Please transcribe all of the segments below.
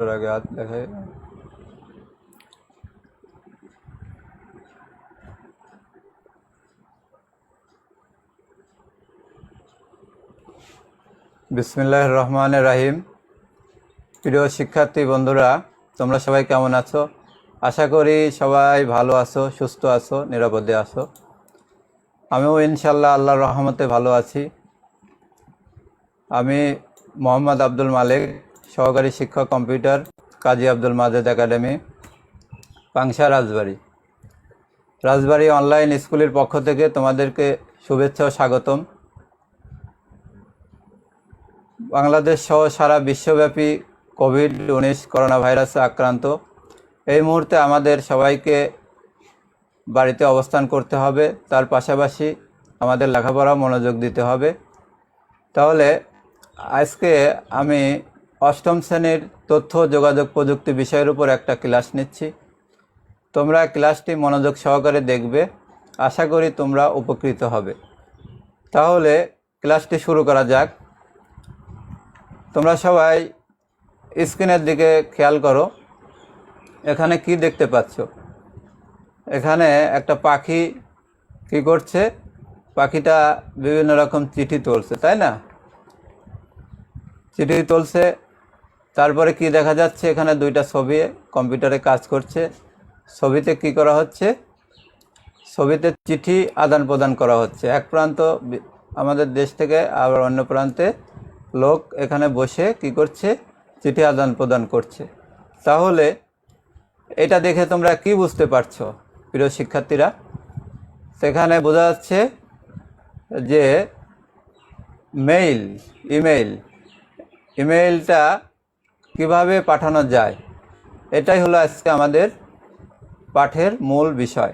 আগে হাত দেখাই। বিসমিল্লাহির রহমানির রহিম। প্রিয় শিক্ষার্থী বন্ধুরা, তোমরা সবাই কেমন আছো? আশা করি সবাই ভালো আছো, সুস্থ আছো, নিরাপদে আছো। আমিও ইনশাল্লাহ আল্লাহর রহমতে ভালো আছি। আমি মোহাম্মদ আব্দুল মালিক, সহকারী শিক্ষক কম্পিউটার, কাজী আব্দুল মাজেদ একাডেমি, পাংশা, রাজবাড়ী অনলাইন স্কুলের পক্ষ থেকে তোমাদেরকে শুভেচ্ছা ও স্বাগতম। বাংলাদেশ সহ সারা বিশ্বব্যাপী কোভিড-19 করোনা ভাইরাসে আক্রান্ত। এই মুহূর্তে আমাদের সবাইকে বাড়িতে অবস্থান করতে হবে, তার পাশাপাশি আমাদের লেখাপড়া মনোযোগ দিতে হবে। তাহলে আজকে আমি অষ্টম শ্রেণীর তথ্য যোগাযোগ প্রযুক্তি বিষয়ের উপর একটা ক্লাস নিচ্ছি। তোমরা ক্লাসটি মনোযোগ সহকারে দেখবে, আশা করি তোমরা উপকৃত হবে। তাহলে ক্লাসটি শুরু করা যাক। তোমরা সবাই স্ক্রিনের দিকে খেয়াল করো। এখানে কি দেখতে পাচ্ছ? এখানে একটা পাখি কি করছে? পাখিটা বিভিন্ন রকম চিঠি তুলছে, তাই না? চিঠি তুলছে। তারপরে কি দেখা যাচ্ছে? এখানে দুইটা ছবি কম্পিউটারে কাজ করছে। ছবিতে কি করা হচ্ছে? ছবিতে চিঠি আদান প্রদান করা হচ্ছে। এক প্রান্ত আমাদের দেশ থেকে আবার অন্য প্রান্তে লোক এখানে বসে কি করছে? চিঠি আদান প্রদান করছে। তাহলে এটা দেখে তোমরা কি বুঝতে পারছো প্রিয় শিক্ষার্থীরা? সেখানে বোঝা যাচ্ছে যে ইমেইলটা কিভাবে পাঠানো যায়, এটাই হলো আজকে আমাদের পাঠের মূল বিষয়।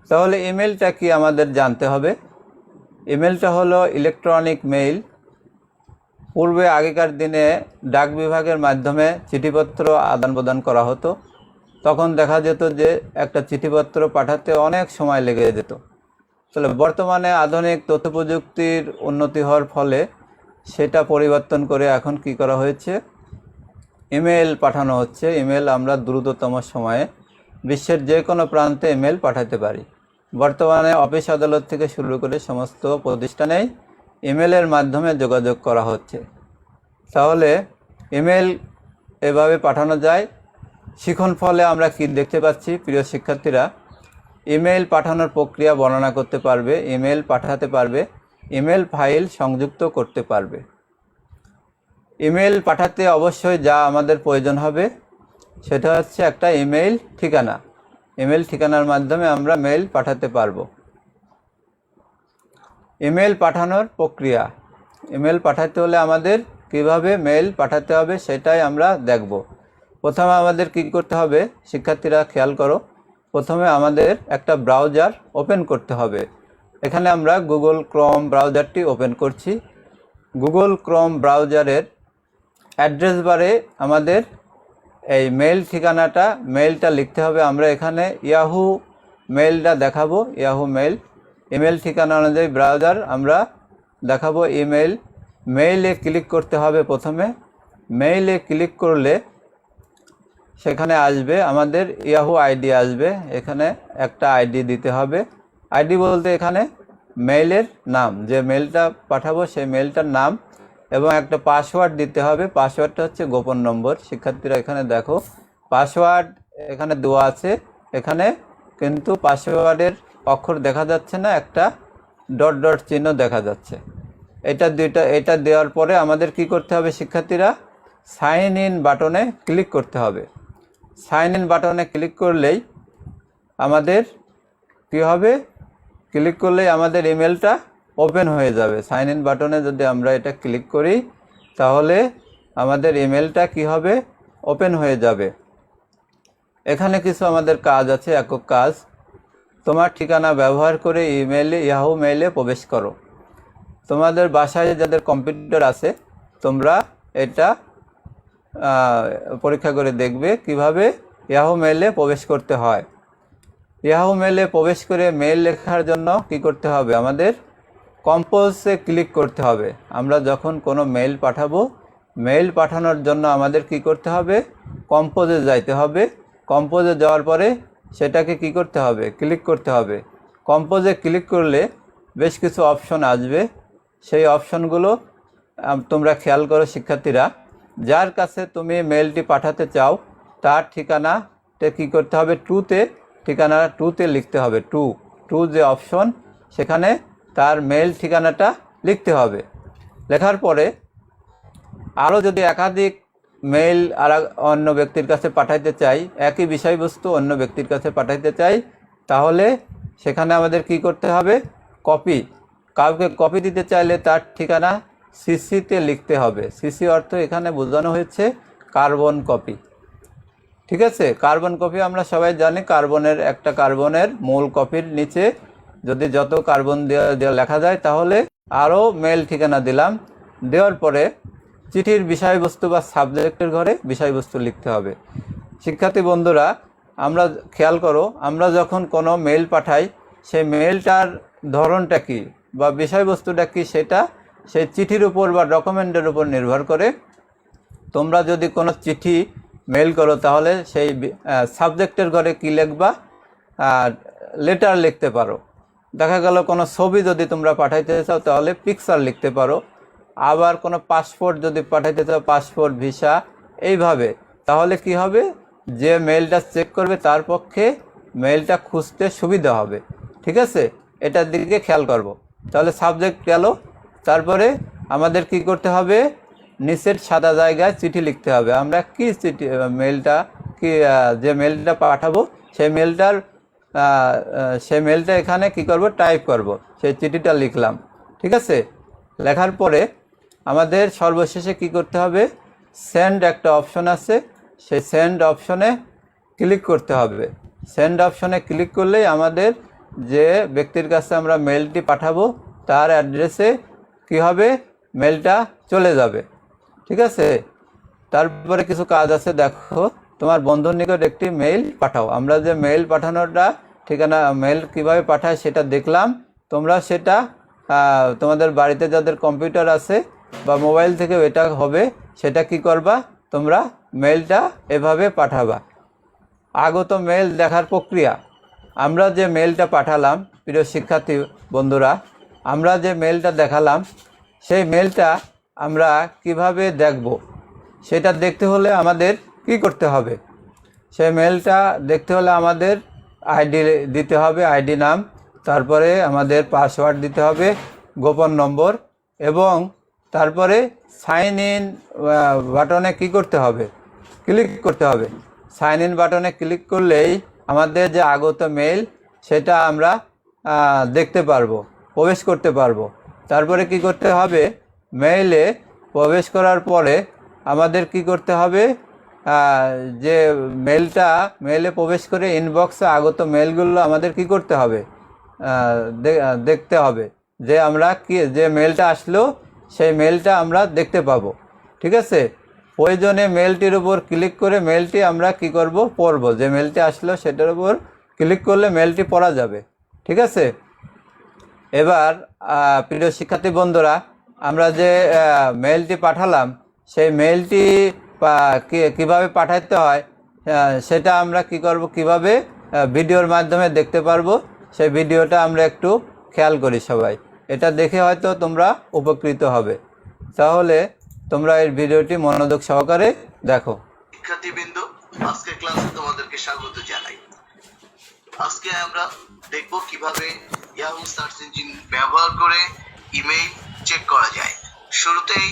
তাহলে ইমেইলটা কি আমাদের জানতে হবে। ইমেইলটা হলো ইলেকট্রনিক মেইল। পূর্বে আগেকার দিনে ডাক বিভাগের মাধ্যমে চিঠিপত্র আদান প্রদান করা হতো। তখন দেখা যেত যে একটা চিঠিপত্র পাঠাতে অনেক সময় লেগে যেত। তাহলে বর্তমানে আধুনিক তথ্য প্রযুক্তির উন্নতি হওয়ার ফলে সেটা পরিবর্তন করে এখন কি করা হয়েছে? ইমেল পাঠানো হচ্ছে। ইমেল আমরা দ্রুততম সময়ে বিশ্বের যে কোনো প্রান্তে ইমেল পাঠাতে পারি। বর্তমানে অফিস আদালত থেকে শুরু করে সমস্ত প্রতিষ্ঠানেই ইমেলের মাধ্যমে যোগাযোগ করা হচ্ছে। তাহলে ইমেল এভাবে পাঠানো যায়। শিখন ফলে আমরা কি দেখতে পাচ্ছি প্রিয় শিক্ষার্থীরা? ইমেল পাঠানোর প্রক্রিয়া বর্ণনা করতে পারবে, ইমেল পাঠাতে পারবে, ইমেল ফাইল সংযুক্ত করতে পারবে। ইমেল পাঠাতে অবশ্যই যা আমাদের প্রয়োজন হবে সেটা হচ্ছে একটা ইমেল ঠিকানা। ইমেল ঠিকানার মাধ্যমে আমরা মেইল পাঠাতে পারবো। ইমেল পাঠানোর প্রক্রিয়া, ইমেল পাঠাতে হলে আমাদের কিভাবে মেইল পাঠাতে হবে সেটাই আমরা দেখব। প্রথমে আমাদের কি করতে হবে শিক্ষার্থীরা খেয়াল করো। প্রথমে আমাদের একটা ব্রাউজার ওপেন করতে হবে। এখানে আমরা গুগল ক্রোম ব্রাউজারটি ওপেন করছি। গুগল ক্রোম ব্রাউজারের অ্যাড্রেস বারে আমাদের এই মেইল ঠিকানাটা, মেইলটা লিখতে হবে। আমরা এখানে ইয়াহু মেইলটা দেখাবো, ইয়াহু ইমেল ঠিকানা অনুযায়ী ব্রাউজার আমরা দেখাবো মেইলে ক্লিক করতে হবে। প্রথমে মেইলে ক্লিক করলে সেখানে আসবে আমাদের ইয়াহু আইডি আসবে। এখানে একটা আইডি দিতে হবে। আইডি বলতে এখানে মেইলের নাম, যে মেইলটা পাঠাবো সেই মেইলটার নাম, এবং একটা পাসওয়ার্ড দিতে হবে। পাসওয়ার্ডটা হচ্ছে গোপন নম্বর। শিক্ষার্থীরা এখানে দেখো পাসওয়ার্ড এখানে দেওয়া আছে। এখানে কিন্তু পাসওয়ার্ডের অক্ষর দেখা যাচ্ছে না, একটা ডট ডট চিহ্ন দেখা যাচ্ছে। এটা দেওয়ার পরে আমাদের কি করতে হবে শিক্ষার্থীরা? সাইন ইন বাটনে ক্লিক করতে হবে। সাইন ইন বাটনে ক্লিক করলেই আমাদের কি হবে? ক্লিক করলেই আমাদের ইমেলটা ওপেন হয়ে যাবে। সাইন ইন বাটনে যদি আমরা এটা ক্লিক করি তাহলে আমাদের ইমেলটা কি হবে? ওপেন হয়ে যাবে। এখানে কিছু আমাদের কাজ আছে, একক কাজ। তোমার ঠিকানা ব্যবহার করে ইয়াহু মেইলে প্রবেশ করো। তোমাদের বাসায় যাদের কম্পিউটার আছে তোমরা এটা পরীক্ষা করে দেখবে কিভাবে ইয়াহু মেইলে প্রবেশ করতে হয়। ইয়াহু মেইলে প্রবেশ করে মেইল লেখার জন্য কি করতে হবে? আমাদের কম্পোজে ক্লিক করতে হবে। আমরা যখন কোনো মেইল পাঠাবো মেইল পাঠানোর জন্য আমাদের কি করতে হবে, কম্পোজে যাইতে হবে। কম্পোজে যাওয়ার পরে সেটাকে কি করতে হবে, ক্লিক করতে হবে। কম্পোজে ক্লিক করলে বেশ কিছু অপশন আসবে। সেই অপশনগুলো তোমরা খেয়াল করো শিক্ষার্থীরা। যার কাছে তুমি মেইলটি পাঠাতে চাও তার ঠিকানাতে কি করতে হবে, ঠিকানা টুতে লিখতে হবে। টু যে অপশন, সেখানে তার মেইল ঠিকানাটা লিখতে হবে। লেখার পরে আরও যদি একাধিক মেইল অন্য ব্যক্তির কাছে পাঠাইতে চাই, একই বিষয়বস্তু অন্য ব্যক্তির কাছে পাঠাইতে চাই, তাহলে সেখানে আমাদের কি করতে হবে, কাউকে কপি দিতে চাইলে তার ঠিকানা সিসিতে লিখতে হবে। সিসি অর্থ এখানে বোঝানো হয়েছে কার্বন কপি। ঠিক আছে, কার্বন কপি আমরা সবাই জানি, কার্বনের মূল কপির নিচে যদি যত কার্বন দেওয়া লেখা যায়, তাহলে আরও মেইল ঠিকানা দিলাম। দেওয়ার পরে চিঠির বিষয়বস্তু বা সাবজেক্টের ঘরে বিষয়বস্তু লিখতে হবে। শিক্ষার্থী বন্ধুরা, আমরা খেয়াল করো, আমরা যখন কোনো মেইল পাঠাই, সেই মেইলটার ধরনটা কি বা বিষয়বস্তুটা কি, সেটা সেই চিঠির উপর বা ডকুমেন্টের উপর নির্ভর করে। তোমরা যদি কোনো চিঠি মেইল করো, তাহলে সেই সাবজেক্টের ঘরে কি লিখবা, লেটার লিখতে পারো। দেখা গেল কোনো ছবি যদি তোমরা পাঠাইতে চাও, তাহলে পিকচার লিখতে পারো। আবার কোনো পাসপোর্ট যদি পাঠাইতে চাও, পাসপোর্ট, ভিসা, এইভাবে। তাহলে কি হবে, যে মেইলটা চেক করবে তার পক্ষে মেইলটা খুঁজতে সুবিধা হবে। ঠিক আছে, এটার দিকে খেয়াল করব। তাহলে সাবজেক্ট গেল। তারপরে আমাদের কি করতে হবে, নিচের সাদা জায়গায় চিঠি লিখতে হবে। আমরা কি চিঠি, মেইলটা কি, যে মেইলটা পাঠাবো সেই মেইলটা এখানে কি করব, টাইপ করব। সেই চিঠিটা লিখলাম। ঠিক আছে, লেখার পরে আমাদের সর্বশেষে কি করতে হবে, সেন্ড একটা অপশন আছে, সেই সেন্ড অপশনে ক্লিক করতে হবে। সেন্ড অপশনে ক্লিক করলেই আমাদের যে ব্যক্তির কাছে আমরা মেইলটি পাঠাবো তার অ্যাড্রেসে কি হবে, মেইলটা চলে যাবে। ঠিক আছে, তারপরে কিছু কাজ আছে। দেখো, তোমার বন্ধুর নিকট একটি মেইল পাঠাও। আমরা যে মেইল পাঠানোটা ঠিকানা, মেইল কিভাবে পাঠায় সেটা দেখলাম। তোমরা সেটা তোমাদের বাড়িতে যাদের কম্পিউটার আছে বা মোবাইল থেকে এটা হবে, সেটা কি করবা, তোমরা মেইলটা এভাবে পাঠাবা। আগত মেইল দেখার প্রক্রিয়া, আমরা যে মেইলটা পাঠালাম, প্রিয় শিক্ষার্থী বন্ধুরা, আমরা যে মেইলটা দেখালাম, সেই মেইলটা আমরা কিভাবে দেখব, সেটা দেখতে হলে আমাদের কি করতে হবে, সেই মেইলটা দেখতে হলে আমাদের আইডি দিতে হবে, আইডি নাম, তারপরে আমাদের পাসওয়ার্ড দিতে হবে, গোপন নম্বর, এবং তারপরে সাইন ইন বাটনে কি করতে হবে, ক্লিক করতে হবে। সাইন ইন বাটনে ক্লিক করলেই আমাদের যে আগত মেইল সেটা আমরা দেখতে পারবো, প্রবেশ করতে পারবো। তারপরে কি করতে হবে, মেইলে প্রবেশ করার পরে আমাদের কি করতে হবে, যে মেইলে প্রবেশ করে ইনবক্সে আগত মেইলগুলো আমাদের কি করতে হবে, দেখতে হবে যে আমরা যে মেইলটা আসলো সেই মেইলটা আমরা দেখতে পাবো। ঠিক আছে, প্রয়োজনে মেইলটির উপর ক্লিক করে মেইলটি আমরা কি করব, পড়ব। যে মেইলটি আসলো সেটার উপর ক্লিক করলে মেইলটি পড়া যাবে। ঠিক আছে, এবার প্রিয় শিক্ষার্থী বন্ধুরা, আমরা যে মেইলটি পাঠালাম সেই মেইলটি কিভাবে পাঠাতে হয় সেটা আমরা কি করব, কিভাবে ভিডিওর মাধ্যমে দেখতে পারবো, সেই ভিডিওটা আমরা একটু খেয়াল করি সবাই। এটা দেখে হয়তো তোমরা উপকৃত হবে। তাহলে তোমরা এই ভিডিওটি মনোযোগ সহকারে দেখো। শিক্ষার্থীবৃন্দ, আজকের ক্লাসে তোমাদেরকে স্বাগত জানাই। আজকে আমরা দেখব কিভাবে ইয়াহু সার্চ ইঞ্জিন ব্যবহার করে ইমেইল চেক করা যায়। শুরুতেই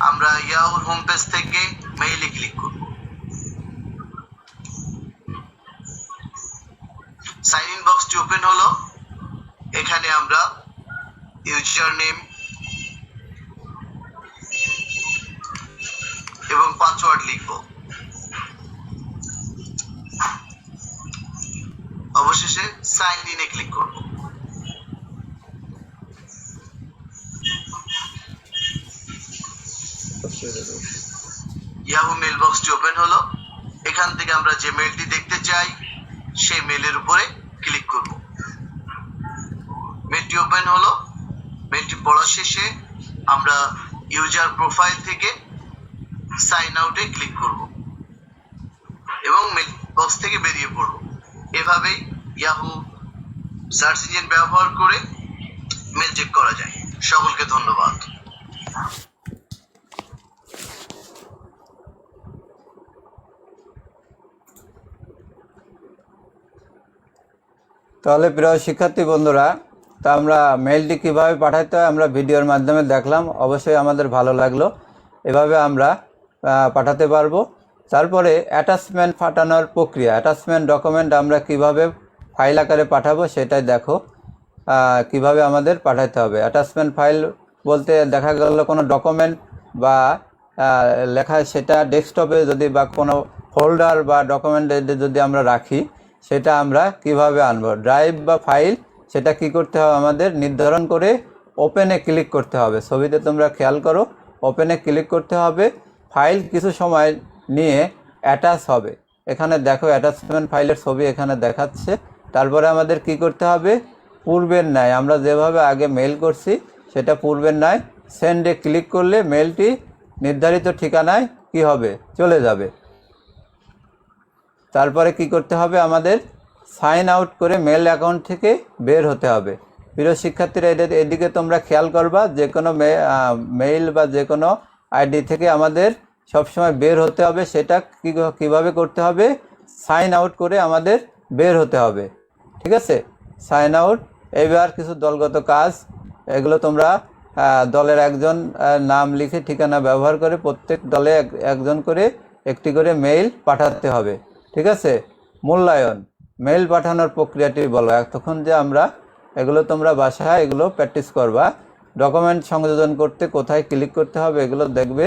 আমরা ইয়াহুর হোম পেজ থেকে মেইলে ক্লিক করব। সাইন ইন বক্সটি ওপেন হলো। এখানে আমরা ইউজার নেম এবং পাসওয়ার্ড লিখব। অবশেষে সাইন ইনে ক্লিক করব। ইয়াহু মেইল বক্সটি ওপেন হলো। এখান থেকে আমরা যে মেইলটি দেখতে চাই সেই মেইলের উপরে ক্লিক করব। মেইলটি ওপেন হলো। মেইলটি পড়া শেষে আমরা ইউজার প্রোফাইল থেকে সাইন আউটে ক্লিক করব এবং মেল বক্স থেকে বেরিয়ে পড়ব। এভাবেই ইয়াহু সার্চ ইঞ্জিন ব্যবহার করে মেল চেক করা যায়। সকলকে ধন্যবাদ। তাহলে প্রিয় শিক্ষার্থী বন্ধুরা, তা আমরা মেইলটি কীভাবে পাঠাতে হয় আমরা ভিডিওর মাধ্যমে দেখলাম, অবশ্যই আমাদের ভালো লাগলো। এভাবে আমরা পাঠাতে পারবো। তারপরে অ্যাটাচমেন্ট পাঠানোর প্রক্রিয়া, অ্যাটাচমেন্ট ডকুমেন্ট আমরা কিভাবে ফাইল আকারে পাঠাবো সেটাই দেখো কিভাবে আমাদের পাঠাতে হবে। অ্যাটাচমেন্ট ফাইল বলতে দেখা গেল কোনো ডকুমেন্ট বা লেখা, সেটা ডেস্কটপে যদি বা কোনো ফোল্ডার বা ডকুমেন্টে যদি আমরা রাখি, সেটা আমরা কিভাবে আনবো। ড্রাইভ বা ফাইল, সেটা কি করতে হবে আমাদের নির্ধারণ করে ওপেনে ক্লিক করতে হবে। ছবিতে তোমরা খেয়াল করো, ওপেনে ক্লিক করতে হবে। ফাইল কিছু সময় নিয়ে অ্যাটাচ হবে। এখানে দেখো অ্যাটাচমেন্ট ফাইলের ছবি এখানে দেখাচ্ছে। তারপরে আমাদের কি করতে হবে, পূর্বের ন্যায় আমরা যেভাবে আগে মেল করছি সেটা পূর্বের ন্যায় সেন্ডে ক্লিক করলে মেলটি নির্ধারিত ঠিকানায় কি হবে, চলে যাবে। তারপরে কি করতে হবে, আমাদের সাইন আউট করে মেল অ্যাকাউন্ট থেকে বের হতে হবে। প্রিয় শিক্ষার্থীরা, এদিকে তোমরা খেয়াল করবা, যে কোনো মেইল বা যে কোনো আইডি থেকে আমাদের সবসময় বের হতে হবে। সেটা কিভাবে করতে হবে, সাইন আউট করে আমাদের বের হতে হবে। ঠিক আছে, সাইন আউট। এবার কিছু দলগত কাজ, এগুলো তোমরা দলের একজন নাম লিখে ঠিকানা ব্যবহার করে প্রত্যেক দলে একজন করে একটি করে মেইল পাঠাতে হবে। ঠিক আছে, মূল্যায়ন, মেইল পাঠানোর প্রক্রিয়াটি বলো। এতক্ষণ যে আমরা এগুলো তোমরা বাসায় এগুলো প্র্যাকটিস করবা। ডকুমেন্ট সংযোজন করতে কোথায় ক্লিক করতে হবে এগুলো দেখবে।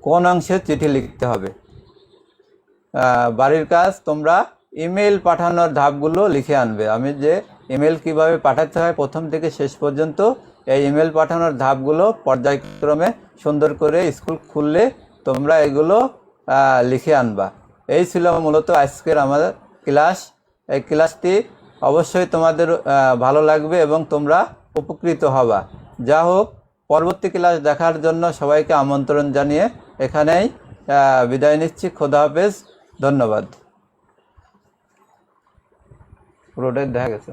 কোন অংশে চিঠি লিখতে হবে। বাড়ির কাজ, তোমরা ইমেল পাঠানোর ধাপগুলো লিখে আনবে। আমি যে ইমেল কিভাবে পাঠাতে হয় প্রথম থেকে শেষ পর্যন্ত, এই ইমেল পাঠানোর ধাপগুলো পর্যায়ক্রমে সুন্দর করে স্কুল খুললে তোমরা এগুলো লিখে আনবা। এই ছিল মূলত আজকের আমাদের ক্লাস। এই ক্লাসটি অবশ্যই তোমাদের ভালো লাগবে এবং তোমরা উপকৃত হবা। যা হোক, পরবর্তী ক্লাস দেখার জন্য সবাইকে আমন্ত্রণ জানিয়ে এখানেই বিদায় নিচ্ছি। খোদা হাফেজ, ধন্যবাদ। পুরোটাই দেখা গেছে।